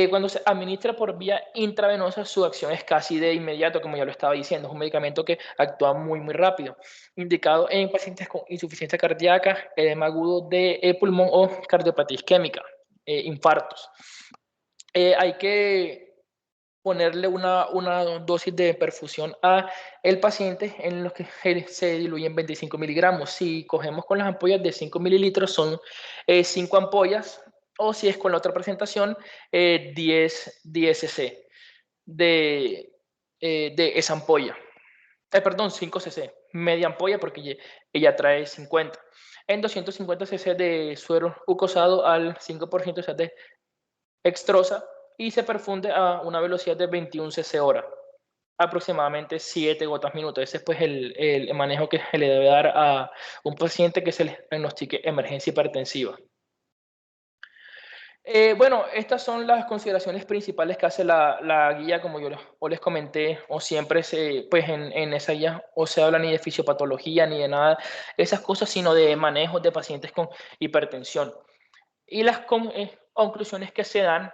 Cuando se administra por vía intravenosa, su acción es casi de inmediato, como ya lo estaba diciendo. Es un medicamento que actúa muy, muy rápido. Indicado en pacientes con insuficiencia cardíaca, edema agudo de pulmón o cardiopatía isquémica, infartos. Hay que ponerle una dosis de perfusión a el paciente en los que se diluyen 25 miligramos. Si cogemos con las ampollas de 5 mililitros, son 5 ampollas, o si es con la otra presentación, 10 cc de esa ampolla. Perdón, 5 cc, media ampolla porque ella trae 50. En 250 cc de suero glucosado al 5% o sea, de extrosa, y se perfunde a una velocidad de 21 cc hora, aproximadamente 7 gotas minuto. Ese es pues el manejo que se le debe dar a un paciente que se le diagnostique emergencia hipertensiva. Bueno, estas son las consideraciones principales que hace la guía, como yo les comenté, o siempre pues en esa guía o se habla ni de fisiopatología ni de nada de esas cosas, sino de manejo de pacientes con hipertensión. Y las conclusiones que se dan,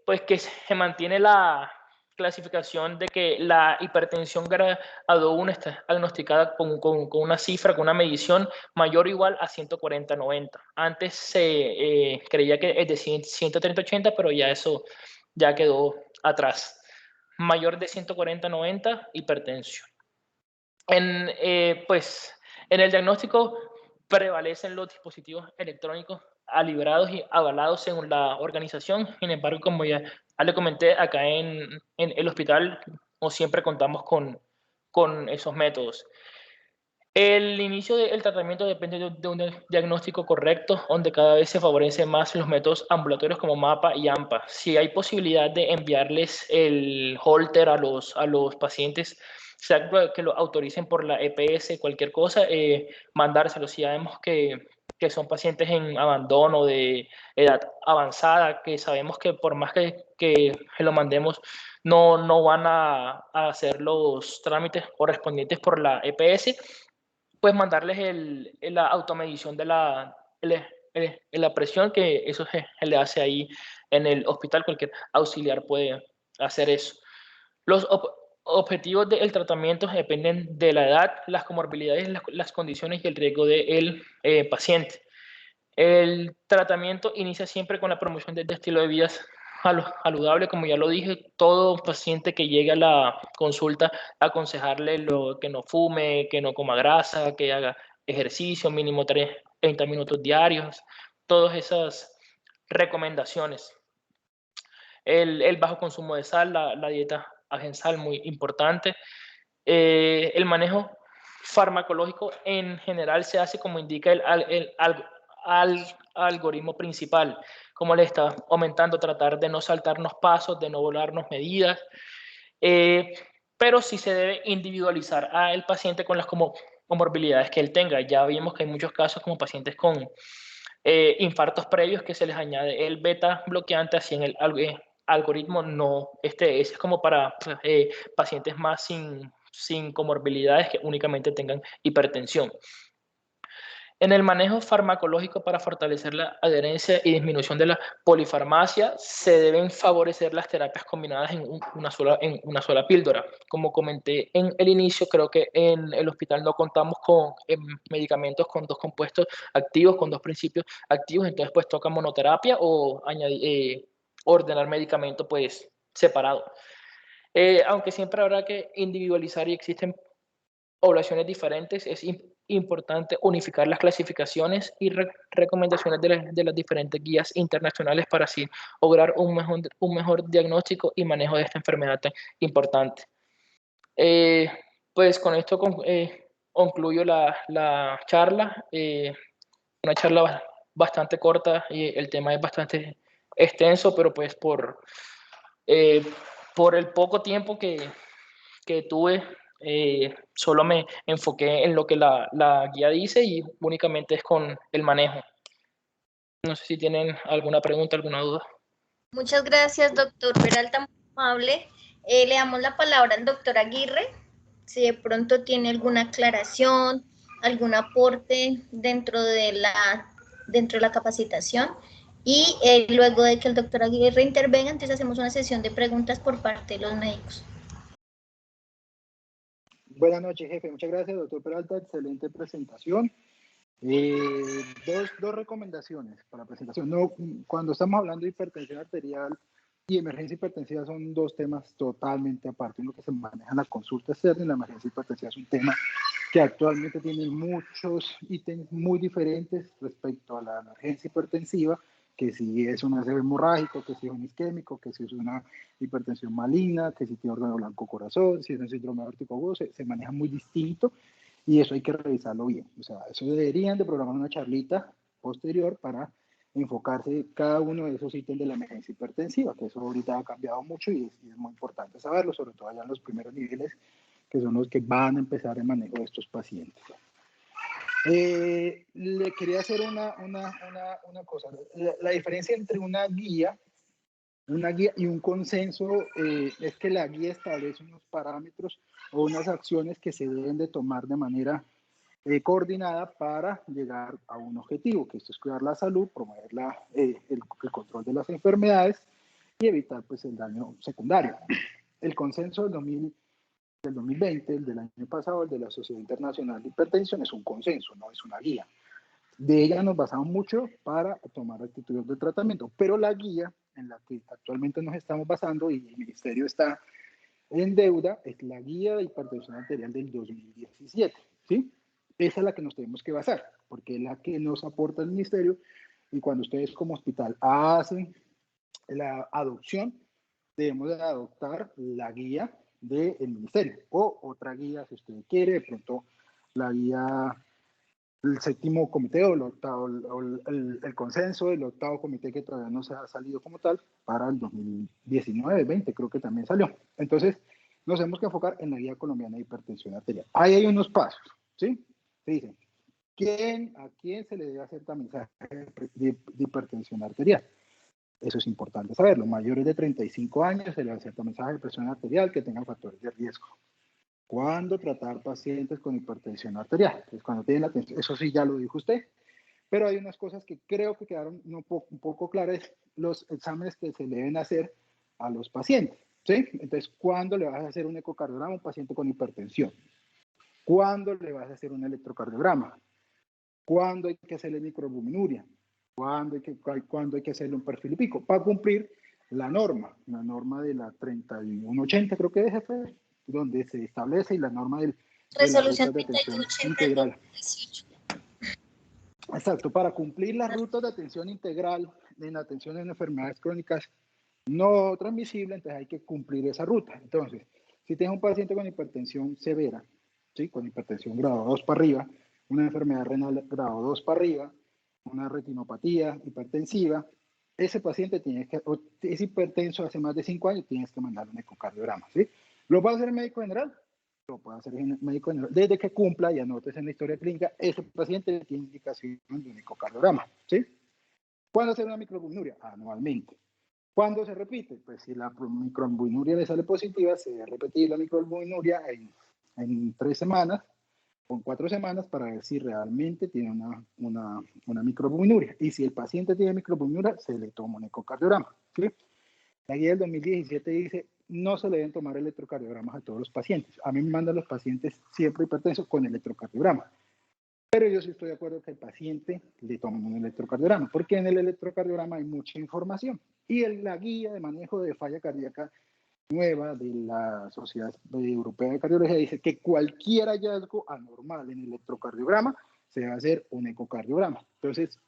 pues que se mantiene la clasificación de que la hipertensión grado 1 está diagnosticada con una cifra, con una medición mayor o igual a 140/90. Antes se creía que es de 130/80, pero ya eso ya quedó atrás. Mayor de 140/90, hipertensión. Pues en el diagnóstico prevalecen los dispositivos electrónicos librados y avalados según la organización. Sin embargo, como ya le comenté, acá en el hospital no siempre contamos con esos métodos. El inicio del tratamiento depende de un diagnóstico correcto, donde cada vez se favorecen más los métodos ambulatorios como MAPA y AMPA. Si hay posibilidad de enviarles el Holter a los pacientes, sea que lo autoricen por la EPS, cualquier cosa, mandárselo. Si ya vemos que son pacientes en abandono de edad avanzada, que sabemos que por más que lo mandemos, no van a hacer los trámites correspondientes por la EPS, pues mandarles la automedición de la presión, que eso se le hace ahí en el hospital. Cualquier auxiliar puede hacer eso. Los objetivos del tratamiento dependen de la edad, las comorbilidades, las condiciones y el riesgo del paciente. El tratamiento inicia siempre con la promoción del estilo de vida saludable. Como ya lo dije, todo paciente que llegue a la consulta, aconsejarle que no fume, que no coma grasa, que haga ejercicio mínimo 30 minutos diarios, todas esas recomendaciones. El bajo consumo de sal, la dieta baja en sal, muy importante. El manejo farmacológico en general se hace como indica el algoritmo principal, como le está aumentando, tratar de no saltarnos pasos, de no volarnos medidas, pero sí se debe individualizar al paciente con las comorbilidades que él tenga. Ya vimos que hay muchos casos como pacientes con infartos previos que se les añade el beta bloqueante, así en el algoritmo no, ese es como para pacientes más sin comorbilidades que únicamente tengan hipertensión. En el manejo farmacológico para fortalecer la adherencia y disminución de la polifarmacia, se deben favorecer las terapias combinadas en una sola píldora. Como comenté en el inicio, creo que en el hospital no contamos con medicamentos con dos compuestos activos, con dos principios activos, entonces pues toca monoterapia o ordenar medicamentos pues separados. Aunque siempre habrá que individualizar y existen poblaciones diferentes, es importante unificar las clasificaciones y recomendaciones de las diferentes guías internacionales para así lograr un mejor diagnóstico y manejo de esta enfermedad tan importante. Pues con esto concluyo la charla, una charla bastante corta y el tema es bastante extenso, pero pues por el poco tiempo que tuve, solo me enfoqué en lo que la guía dice y únicamente es con el manejo. No sé si tienen alguna pregunta, alguna duda. Muchas gracias, doctor Peralta, muy amable. Le damos la palabra al doctor Aguirre, si de pronto tiene alguna aclaración, algún aporte dentro de la capacitación. Y luego de que el doctor Aguirre intervenga, entonces hacemos una sesión de preguntas por parte de los médicos. Buenas noches, jefe. Muchas gracias, doctor Peralta. Excelente presentación. Dos recomendaciones para la presentación. No, cuando estamos hablando de hipertensión arterial y emergencia hipertensiva son dos temas totalmente aparte. Uno que se maneja en la consulta externa y la emergencia hipertensiva es un tema que actualmente tiene muchos ítems muy diferentes respecto a la emergencia hipertensiva, que si es un ACV hemorrágico, que si es un isquémico, que si es una hipertensión maligna, que si tiene órgano blanco corazón, si es un síndrome aórtico agudo, se maneja muy distinto y eso hay que revisarlo bien. O sea, eso deberían de programar una charlita posterior para enfocarse cada uno de esos ítems de la emergencia hipertensiva, que eso ahorita ha cambiado mucho y es muy importante saberlo, sobre todo allá en los primeros niveles, que son los que van a empezar el manejo de estos pacientes. Le quería hacer una cosa. La diferencia entre una guía y un consenso es que la guía establece unos parámetros o unas acciones que se deben de tomar de manera coordinada para llegar a un objetivo, que esto es cuidar la salud, promover el control de las enfermedades y evitar pues, el daño secundario. El consenso del 2020, el del año pasado, el de la Sociedad Internacional de Hipertensión, es un consenso, no es una guía. De ella nos basamos mucho para tomar actitudes de tratamiento, pero la guía en la que actualmente nos estamos basando y el Ministerio está en deuda es la guía de hipertensión arterial del 2017, ¿sí? Esa es la que nos tenemos que basar, porque es la que nos aporta el Ministerio y cuando ustedes como hospital hacen la adopción, debemos de adoptar la guía del Ministerio o otra guía si usted quiere, de pronto la guía el séptimo comité o el octavo, el consenso del octavo comité que todavía no se ha salido como tal para el 2019-20 creo que también salió. Entonces nos tenemos que enfocar en la guía colombiana de hipertensión arterial. Ahí hay unos pasos, ¿sí? Se dicen, ¿a quién se le debe hacer tamizaje de hipertensión arterial? Eso es importante saberlo. Mayores de 35 años se le va a hacer tamizaje de presión arterial que tengan factores de riesgo. ¿Cuándo tratar pacientes con hipertensión arterial? Entonces, cuando tienen la tensión, eso sí ya lo dijo usted, pero hay unas cosas que creo que quedaron un poco claras, los exámenes que se le deben hacer a los pacientes, ¿sí? Entonces, ¿cuándo le vas a hacer un ecocardiograma a un paciente con hipertensión? ¿Cuándo le vas a hacer un electrocardiograma? ¿Cuándo hay que hacerle microalbuminuria? ¿Cuándo hay que hacerle un perfil y pico? Para cumplir la norma de la 3180, creo que es, jefe, donde se establece y la norma de las rutas de atención integral. Exacto, para cumplir las rutas de atención integral en atención en enfermedades crónicas no transmisibles, entonces hay que cumplir esa ruta. Entonces, si tienes un paciente con hipertensión severa, ¿sí? Con hipertensión grado 2 para arriba, una enfermedad renal grado 2 para arriba, una retinopatía hipertensiva, ese paciente es hipertenso hace más de 5 años, tienes que mandar un ecocardiograma, ¿sí? ¿Lo va a hacer el médico general? Lo puede hacer el médico general. Desde que cumpla y anotes en la historia clínica, ese paciente tiene indicación de un ecocardiograma, ¿sí? ¿Cuándo hacer una microalbuminuria? Anualmente. ¿Cuándo se repite? Pues si la microalbuminuria le sale positiva, se debe repetir la microalbuminuria en 3 semanas con 4 semanas para ver si realmente tiene una microalbuminuria. Y si el paciente tiene microalbuminuria, se le toma un ecocardiograma, ¿sí? La guía del 2017 dice, no se le deben tomar electrocardiogramas a todos los pacientes. A mí me mandan los pacientes siempre hipertensos con electrocardiograma. Pero yo sí estoy de acuerdo que el paciente le tomen un electrocardiograma, porque en el electrocardiograma hay mucha información. Y en la guía de manejo de falla cardíaca nueva de la Sociedad Europea de Cardiología dice que cualquier hallazgo anormal en el electrocardiograma se va a hacer un ecocardiograma. Entonces,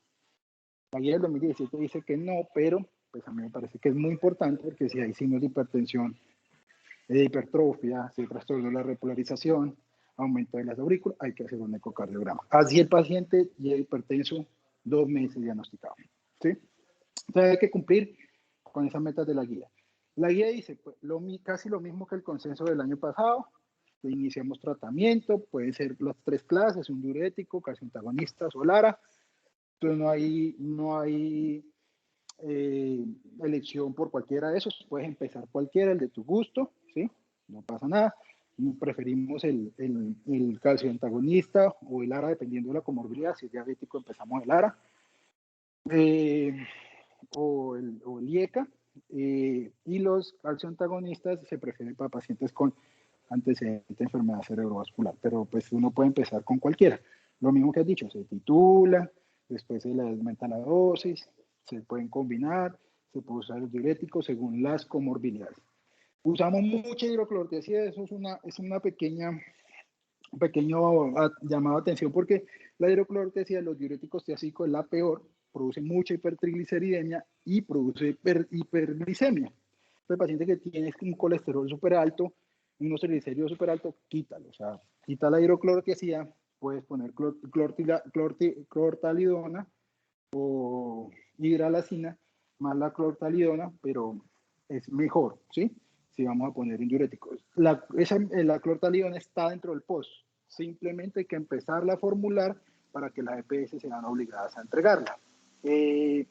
la guía del 2017 dice que no, pero pues a mí me parece que es muy importante porque si hay signos de hipertensión, de hipertrofia, si hay trastorno de la repolarización, aumento de las aurículas, hay que hacer un ecocardiograma. Así el paciente llega hipertenso 2 meses diagnosticado, ¿sí? Entonces hay que cumplir con esas metas de la guía. La guía dice pues, casi lo mismo que el consenso del año pasado. Iniciamos tratamiento, puede ser las 3 clases, un diurético, calcio-antagonista, Solara. Entonces no hay elección por cualquiera de esos. Puedes empezar cualquiera, el de tu gusto, ¿sí? No pasa nada. Preferimos el calcio-antagonista o el ARA, dependiendo de la comorbilidad. Si es diabético, empezamos el ARA. O el IECA. Y los calcio-antagonistas se prefieren para pacientes con antecedente de enfermedad cerebrovascular, pero pues uno puede empezar con cualquiera. Lo mismo que has dicho, se titula, después se le aumenta la dosis, se pueden combinar, se puede usar los diuréticos según las comorbilidades. Usamos mucha hidroclorotiazida, eso es un pequeño llamado de atención porque la hidroclorotiazida, los diuréticos tiazídicos es la peor, produce mucha hipertrigliceridemia y produce hiperglicemia. El paciente que tiene un colesterol súper alto, unos triglicéridos súper altos, quítalo. O sea, quita la hidroclorotiazida, puedes poner clortalidona o hidralacina más la clortalidona, pero es mejor, ¿sí? Si vamos a poner un diurético. La clortalidona está dentro del POS. Simplemente hay que empezarla a formular para que las EPS sean obligadas a entregarla. ¿Qué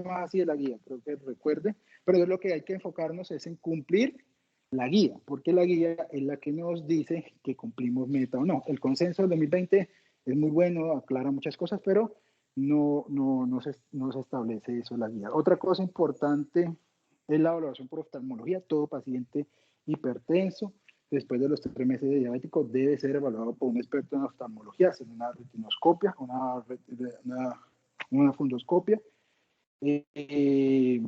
más así de la guía? Creo que recuerde. Pero es lo que hay que enfocarnos es en cumplir la guía, porque la guía es la que nos dice que cumplimos meta o no. El consenso del 2020 es muy bueno, aclara muchas cosas, pero no se establece eso en la guía. Otra cosa importante es la evaluación por oftalmología. Todo paciente hipertenso, después de los 3 meses de diabético, debe ser evaluado por un experto en oftalmología, hacer una retinoscopia, una fundoscopia. Y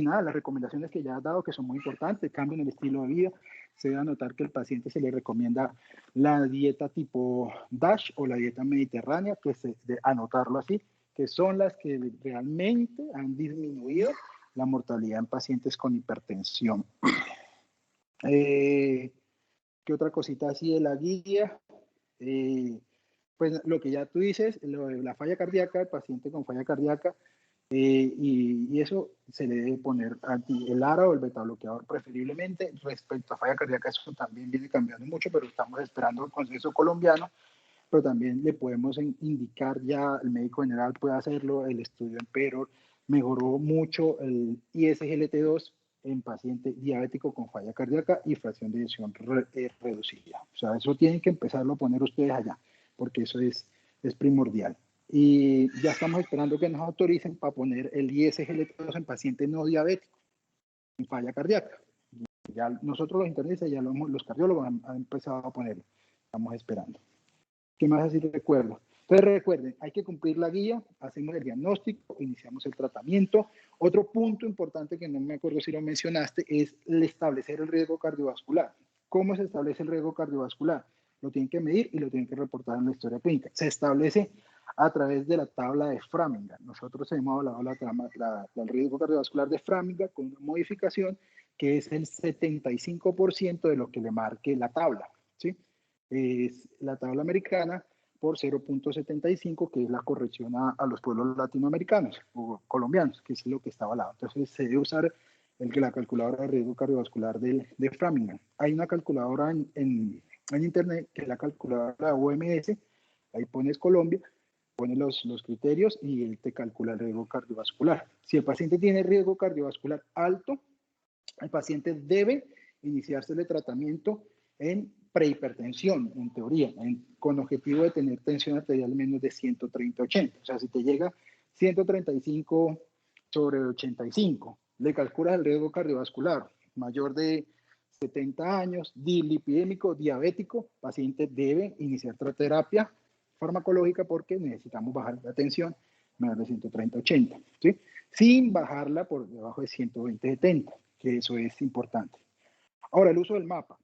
nada, las recomendaciones que ya has dado, que son muy importantes, cambio en el estilo de vida. Se debe anotar que al paciente se le recomienda la dieta tipo DASH o la dieta mediterránea, que anotarlo así, que son las que realmente han disminuido la mortalidad en pacientes con hipertensión. ¿Qué otra cosita así de la guía? Pues lo que ya tú dices, la falla cardíaca, el paciente con falla cardíaca, y eso se le debe poner el ARA o el beta bloqueador preferiblemente. Respecto a falla cardíaca, eso también viene cambiando mucho, pero estamos esperando el consenso colombiano, pero también le podemos indicar ya, el médico general puede hacerlo, el estudio Emperor mejoró mucho el ISGLT2 en paciente diabético con falla cardíaca y fracción de eyección reducida. O sea, eso tienen que empezarlo a poner ustedes allá, porque eso es primordial. Y ya estamos esperando que nos autoricen para poner el ISGLT2 en paciente no diabético, en falla cardíaca. Ya nosotros los internistas, ya los cardiólogos han empezado a ponerlo. Estamos esperando. ¿Qué más así recuerdo? Entonces recuerden, hay que cumplir la guía, hacemos el diagnóstico, iniciamos el tratamiento. Otro punto importante que no me acuerdo si lo mencionaste es el establecer el riesgo cardiovascular. ¿Cómo se establece el riesgo cardiovascular? Lo tienen que medir y lo tienen que reportar en la historia clínica. Se establece a través de la tabla de Framingham. Nosotros hemos hablado del riesgo cardiovascular de Framingham con una modificación que es el 75% de lo que le marque la tabla, ¿sí? Es la tabla americana por 0.75, que es la corrección a los pueblos latinoamericanos o colombianos, que es lo que está avalado. Entonces se debe usar la calculadora de riesgo cardiovascular de Framingham. Hay una calculadora en internet, que es la calculadora OMS, ahí pones Colombia, pones los criterios y él te calcula el riesgo cardiovascular. Si el paciente tiene riesgo cardiovascular alto, el paciente debe iniciarse el tratamiento en prehipertensión, en teoría, con objetivo de tener tensión arterial menos de 130/80. O sea, si te llega 135/85, le calculas el riesgo cardiovascular mayor de 70 años, dislipidémico, diabético, paciente debe iniciar terapia farmacológica porque necesitamos bajar la tensión menor de 130/80, ¿sí? Sin bajarla por debajo de 120/70, que eso es importante. Ahora, el uso del mapa.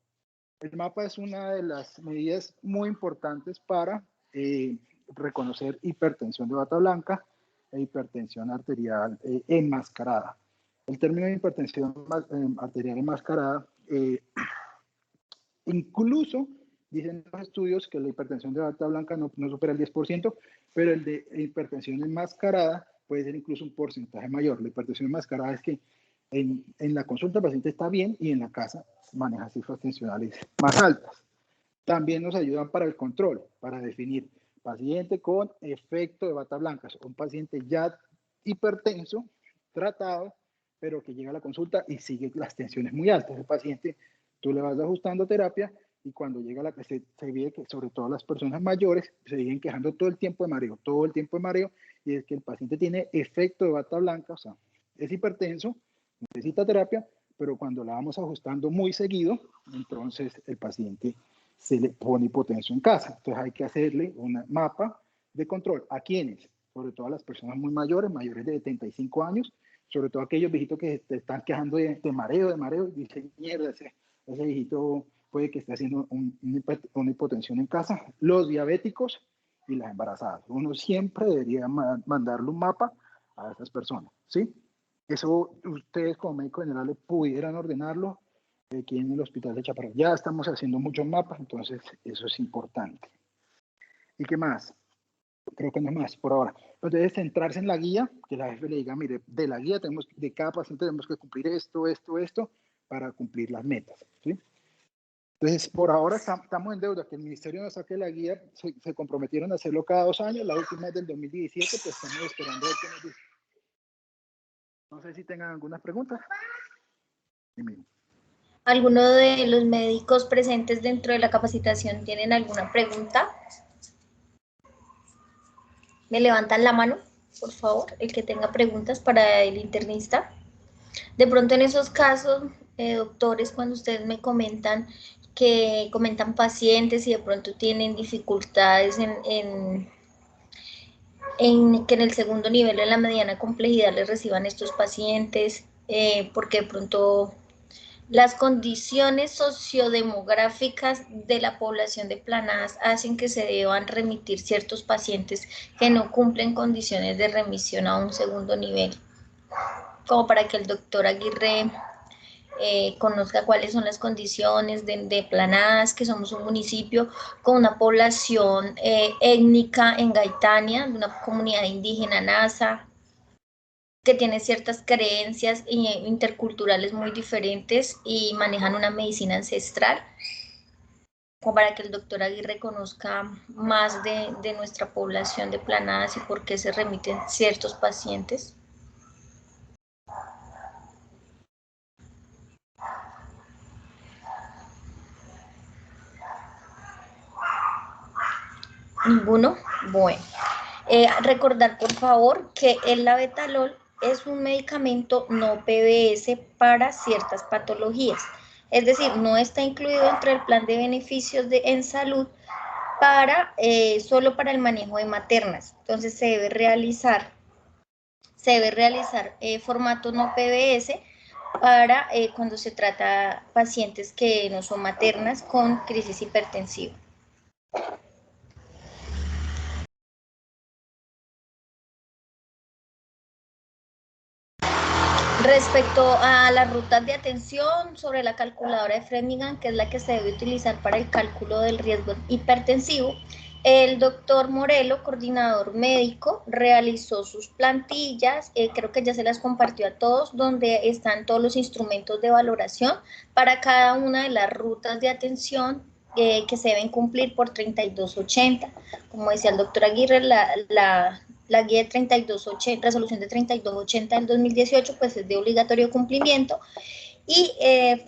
El mapa es una de las medidas muy importantes para reconocer hipertensión de bata blanca e hipertensión arterial enmascarada. El término de hipertensión arterial enmascarada, incluso dicen los estudios que la hipertensión de bata blanca no supera el 10%, pero el de hipertensión enmascarada puede ser incluso un porcentaje mayor. La hipertensión enmascarada es que en la consulta el paciente está bien y en la casa maneja cifras tensionales más altas. También nos ayudan para el control, para definir paciente con efecto de bata blanca, un paciente ya hipertenso, tratado, pero que llega a la consulta y sigue las tensiones muy altas. El paciente, tú le vas ajustando terapia y cuando llega la se ve que sobre todo las personas mayores se siguen quejando todo el tiempo de mareo, y es que el paciente tiene efecto de bata blanca, o sea, es hipertenso, necesita terapia, pero cuando la vamos ajustando muy seguido, entonces el paciente se le pone hipotenso en casa. Entonces hay que hacerle un mapa de control. ¿A quiénes? Sobre todo a las personas muy mayores, mayores de 75 años, sobre todo aquellos viejitos que te están quejando de mareo, y dicen, mierda, ese viejito puede que esté haciendo una hipotensión en casa. Los diabéticos y las embarazadas. Uno siempre debería mandarle un mapa a esas personas, ¿sí? Eso ustedes como médicos generales pudieran ordenarlo aquí en el hospital de Chaparral. Ya estamos haciendo muchos mapas, entonces eso es importante. ¿Y qué más? Creo que no más por ahora. Entonces, centrarse en la guía, que la jefe le diga, mire, de la guía de cada paciente tenemos que cumplir esto, para cumplir las metas, ¿sí? Entonces, por ahora estamos en deuda, que el ministerio nos saque la guía, se comprometieron a hacerlo cada 2 años, la última es del 2017, pues estamos esperando a ver qué nos dice. No sé si tengan algunas preguntas. Dime. ¿Alguno de los médicos presentes dentro de la capacitación tienen alguna pregunta? ¿Me levantan la mano, por favor, el que tenga preguntas para el internista? De pronto en esos casos, doctores, cuando ustedes me comentan pacientes y de pronto tienen dificultades en que en el segundo nivel, en la mediana complejidad, les reciban estos pacientes, porque de pronto las condiciones sociodemográficas de la población de Planadas hacen que se deban remitir ciertos pacientes que no cumplen condiciones de remisión a un segundo nivel, como para que el doctor Aguirre conozca cuáles son las condiciones de Planadas, que somos un municipio con una población étnica en Gaitania, de una comunidad indígena nasa, que tiene ciertas creencias interculturales muy diferentes y manejan una medicina ancestral, como para que el doctor Aguirre conozca más de nuestra población de Planadas y por qué se remiten ciertos pacientes. ¿Ninguno? Bueno. Recordar, por favor, que el labetalol es un medicamento no PBS para ciertas patologías. Es decir, no está incluido dentro del plan de beneficios en salud solo para el manejo de maternas. Entonces se debe realizar formato no PBS para cuando se trata pacientes que no son maternas con crisis hipertensiva. Respecto a las rutas de atención sobre la calculadora de Framingham, que es la que se debe utilizar para el cálculo del riesgo hipertensivo, el doctor Morelo, coordinador médico, realizó sus plantillas, creo que ya se las compartió a todos, donde están todos los instrumentos de valoración para cada una de las rutas de atención que se deben cumplir por 3280. Como decía el doctor Aguirre, la guía de 3280, resolución de 3280 del 2018, pues es de obligatorio cumplimiento. Y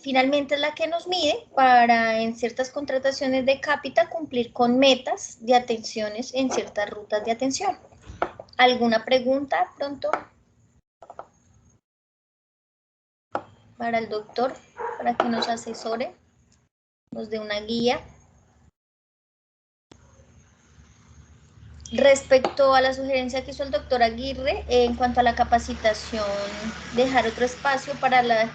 finalmente es la que nos mide para en ciertas contrataciones de cápita cumplir con metas de atenciones en ciertas rutas de atención. ¿Alguna pregunta pronto para el doctor, para que nos asesore, nos dé una guía? Respecto a la sugerencia que hizo el doctor Aguirre, en cuanto a la capacitación, dejar otro espacio para los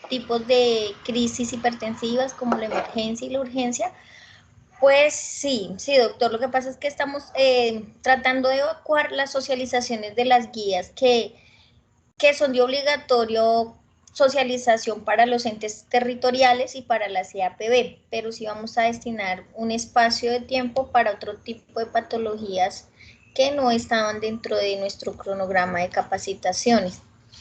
tipos de crisis hipertensivas como la emergencia y la urgencia, pues sí, doctor, lo que pasa es que estamos tratando de evacuar las socializaciones de las guías que son de obligatorio socialización para los entes territoriales y para la CAPB, pero sí vamos a destinar un espacio de tiempo para otro tipo de patologías que no estaban dentro de nuestro cronograma de capacitaciones.